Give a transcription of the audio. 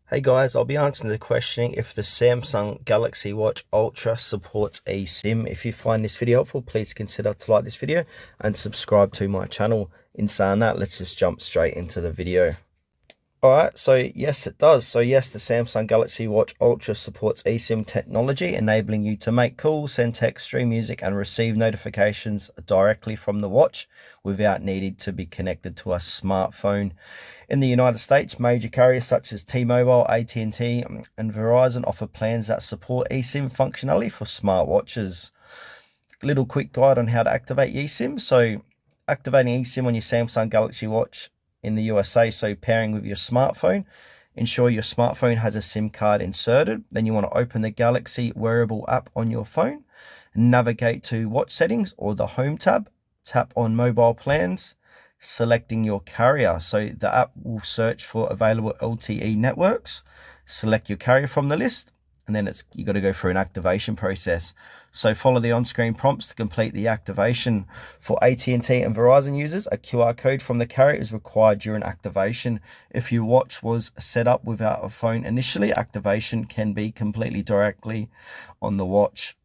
Hey guys, I'll be answering the question if the Samsung Galaxy Watch Ultra supports eSIM. If you find this video helpful, please consider to like this video and subscribe to my channel. In saying that, let's just jump straight into the video. Alright, so yes it does. So yes, the Samsung Galaxy Watch Ultra supports eSIM technology, enabling you to make calls, send text, stream music and receive notifications directly from the watch without needing to be connected to a smartphone. In the United States, major carriers such as T-Mobile, AT&T and Verizon offer plans that support eSIM functionality for smartwatches. Little quick guide on how to activate eSIM. So activating eSIM on your Samsung Galaxy Watch in the USA, so pairing with your smartphone, ensure your smartphone has a SIM card inserted. Then you want to open the Galaxy wearable app on your phone, navigate to watch settings or the home tab, tap on mobile plans, selecting your carrier. So the app will search for available LTE networks, select your carrier from the list, and then you got to go through an activation process. So follow the on-screen prompts to complete the activation. For AT&T and Verizon users, a QR code from the carrier is required during activation. If your watch was set up without a phone initially, activation can be completely directly on the watch.